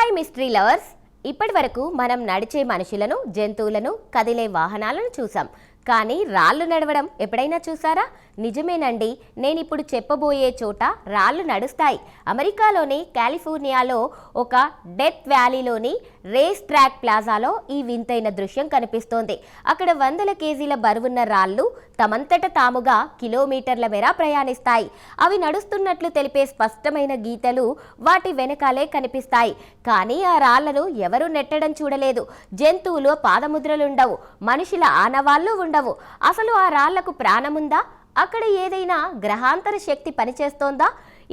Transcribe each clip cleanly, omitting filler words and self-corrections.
Hi mystery lovers, ఇప్పటి వరకు మనం నడిచే మనుషులను, జంతువులను, కదిలే వాహనాలను చూసాం. కానీ రాళ్ళు నడవడం ఎప్పుడైనా చూసారా? నిజమేనండి, నేను ఇప్పుడు చెప్పబోయే చోట రాళ్ళు నడుస్తాయి. అమెరికాలోని కాలిఫోర్నియాలో ఒక డెత్ వ్యాలీలోని రేస్ ట్రాక్ ప్లాజాలో ఈ వింతైన దృశ్యం కనిపిస్తోంది. అక్కడ వందల కేజీల బరువున్న రాళ్ళు తమంతట తాముగా కిలోమీటర్ల మేర ప్రయాణిస్తాయి. అవి నడుస్తున్నట్లు తెలిపే స్పష్టమైన గీతలు వాటి వెనకాలే కనిపిస్తాయి. కానీ ఆ రాళ్లను ఎవరూ నెట్టడం చూడలేదు. జంతువులు పాదముద్రలుండవు, మనుషుల ఆనవాళ్లు ఉండవు. అసలు ఆ రాళ్లకు ప్రాణముందా? అక్కడ ఏదైనా గ్రహాంతర శక్తి పనిచేస్తోందా?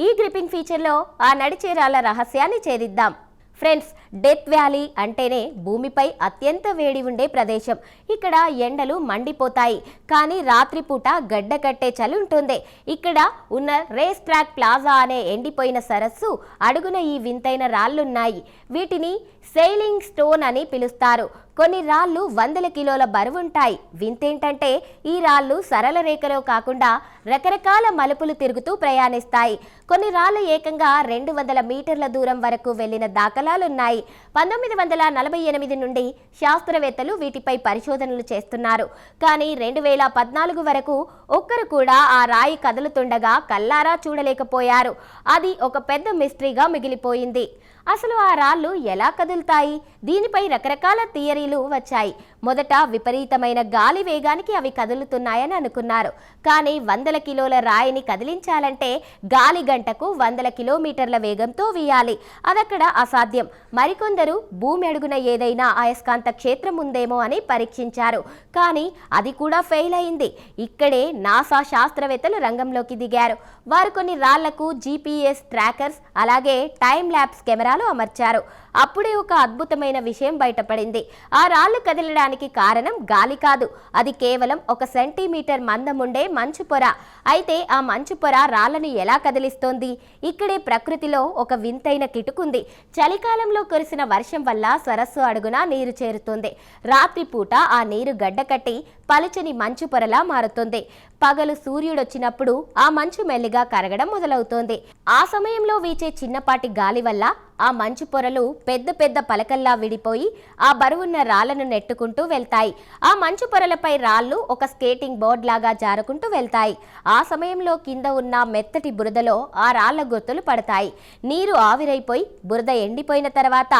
ఈ గ్రిప్పింగ్ ఫీచర్లో ఆ నడిచే రాళ్ల రహస్యాన్ని ఛేదిద్దాం. ఫ్రెండ్స్, డెత్ వ్యాలీ అంటేనే భూమిపై అత్యంత వేడి ఉండే ప్రదేశం. ఇక్కడ ఎండలు మండిపోతాయి, కానీ రాత్రిపూట గడ్డ కట్టే చలి ఉంటుంది. ఇక్కడ ఉన్న రేస్ ట్రాక్ ప్లాజా అనే ఎండిపోయిన సరస్సు అడుగున ఈ వింతైన రాళ్లున్నాయి. వీటిని సెయిలింగ్ స్టోన్ అని పిలుస్తారు. కొన్ని రాళ్ళు వందల కిలోల బరువుంటాయి. వింతేంటంటే ఈ రాళ్ళు సరళ రేఖలో కాకుండా రకరకాల మలుపులు తిరుగుతూ ప్రయాణిస్తాయి. కొన్ని రాళ్ళు ఏకంగా 200 మీటర్ల దూరం వరకు వెళ్లిన దాఖలాలున్నాయి. 1948 నుండి శాస్త్రవేత్తలు వీటిపై పరిశోధనలు చేస్తున్నారు. కానీ 2014 వరకు ఒక్కరు కూడా ఆ రాయి కదులుతుండగా కల్లారా చూడలేకపోయారు. అది ఒక పెద్ద మిస్టరీగా మిగిలిపోయింది. అసలు ఆ రాళ్ళు ఎలా కదులుతాయి? దీనిపై రకరకాల థియరీలు వచ్చాయి. మొదట విపరీతమైన గాలి వేగానికి అవి కదులుతున్నాయని అనుకున్నారు. కానీ 100 కిలోల రాయిని కదిలించాలంటే గాలి గంటకు 100 కిలోమీటర్ల వేగంతో వీయాలి. అదక్కడ అసాధ్యం. మరికొందరు భూమి అడుగున ఏదైనా అయస్కాంత క్షేత్రం ఉందేమో అని పరీక్షించారు. కానీ అది కూడా ఫెయిల్ అయింది. ఇక్కడే నాసా శాస్త్రవేత్తలు రంగంలోకి దిగారు. వారు కొన్ని రాళ్లకు GPS ట్రాకర్స్, అలాగే టైం ల్యాప్స్ కెమెరాలు అమర్చారు. అప్పుడే ఒక అద్భుతమైన విషయం బయటపడింది. ఆ రాళ్లు కదలడానికి కారణం గాలి కాదు, అది కేవలం 1 సెంటీమీటర్ మందం ఉండే మంచు పొర. అయితే ఆ మంచు పొర రాళ్లను ఎలా కదిలిస్తోంది? ఇక్కడే ప్రకృతిలో ఒక వింతైన కిటుకుంది. చలికాలంలో కురిసిన వర్షం వల్ల సరస్సు అడుగున నీరు చేరుతుంది. రాత్రిపూట ఆ నీరు గడ్డకట్టి పలుచని మంచు పొరలా మారుతుంది. పగలు సూర్యుడొచ్చినప్పుడు ఆ మంచు మెల్లిగా కరగడం మొదలవుతోంది. ఆ సమయంలో వీచే చిన్నపాటి గాలి వల్ల ఆ మంచు పొరలు పెద్ద పెద్ద పలకల్లా విడిపోయి ఆ బరువున్న రాళ్లను నెట్టుకుంటూ వెళ్తాయి. ఆ మంచు పొరలపై రాళ్లు ఒక స్కేటింగ్ బోర్డ్ లాగా జారుకుంటూ వెళ్తాయి. ఆ సమయంలో కింద ఉన్న మెత్తటి బురదలో ఆ రాళ్ల గుర్తులు పడతాయి. నీరు ఆవిరైపోయి బురద ఎండిపోయిన తర్వాత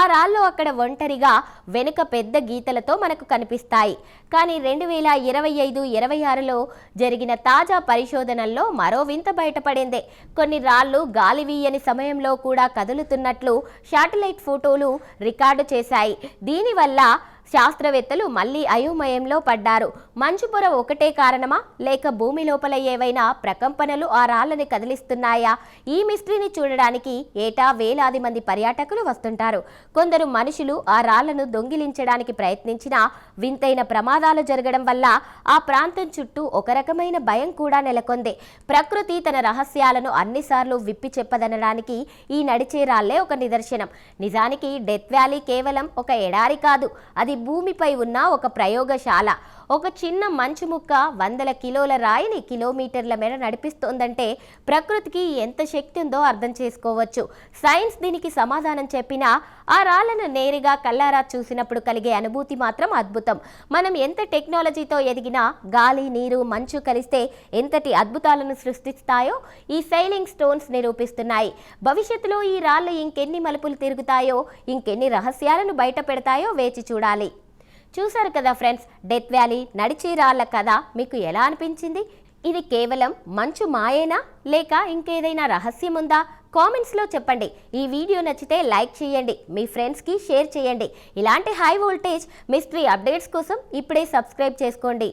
ఆ రాళ్ళు అక్కడ ఒంటరిగా వెనుక పెద్ద గీతలతో మనకు కనిపిస్తాయి. కానీ 2025-26లో జరిగిన తాజా పరిశోధనల్లో మరో వింత బయటపడింది. కొన్ని రాళ్లు గాలి వీయని సమయంలో కూడా కదులుతున్నట్లు శాటిలైట్ ఫోటోలు రికార్డు చేశాయి. దీనివల్ల శాస్త్రవేత్తలు మళ్లీ అయోమయంలో పడ్డారు. మంచు పొర ఒకటే కారణమా, లేక భూమి లోపల ఏవైనా ప్రకంపనలు ఆ రాళ్లని కదిలిస్తున్నాయా? ఈ మిస్టరీని చూడడానికి ఏటా వేలాది మంది పర్యాటకులు వస్తుంటారు. కొందరు మనుషులు ఆ రాళ్లను దొంగిలించడానికి ప్రయత్నించినా వింతైన ప్రమాదాలు జరగడం వల్ల ఆ ప్రాంతం చుట్టూ ఒక రకమైన భయం కూడా నెలకొంది. ప్రకృతి తన రహస్యాలను అన్నిసార్లు విప్పి చెప్పదనడానికి ఈ నడిచే రాళ్లే ఒక నిదర్శనం. నిజానికి డెత్ వ్యాలీ కేవలం ఒక ఎడారి కాదు, అది భూమిపై ఉన్న ఒక ప్రయోగశాల. ఒక చిన్న మంచు ముక్క 100 కిలోల రాయిని కిలోమీటర్ల మేర నడిపిస్తోందంటే ప్రకృతికి ఎంత శక్తి ఉందో అర్థం చేసుకోవచ్చు. సైన్స్ దీనికి సమాధానం చెప్పినా ఆ రాళ్లను నేరుగా కల్లారా చూసినప్పుడు కలిగే అనుభూతి మాత్రం అద్భుతం. మనం ఎంత టెక్నాలజీతో ఎదిగినా గాలి, నీరు, మంచు కలిస్తే ఎంతటి అద్భుతాలను సృష్టిస్తాయో ఈ సెయిలింగ్ స్టోన్స్ నిరూపిస్తున్నాయి. భవిష్యత్తులో ఈ రాళ్లు ఇంకెన్ని మలుపులు తిరుగుతాయో, ఇంకెన్ని రహస్యాలను బయట పెడతాయో వేచి చూడాలి. చూశారు కదా ఫ్రెండ్స్, డెత్ వ్యాలీ నడిచే రాళ్ల కథ మీకు ఎలా అనిపించింది? ఇది కేవలం మంచు మాయేనా, లేక ఇంకేదైనా రహస్యం ఉందా? కామెంట్స్లో చెప్పండి. ఈ వీడియో నచ్చితే లైక్ చేయండి, మీ ఫ్రెండ్స్కి షేర్ చేయండి. ఇలాంటి హై వోల్టేజ్ మిస్టరీ అప్డేట్స్ కోసం ఇప్పుడే సబ్స్క్రైబ్ చేసుకోండి.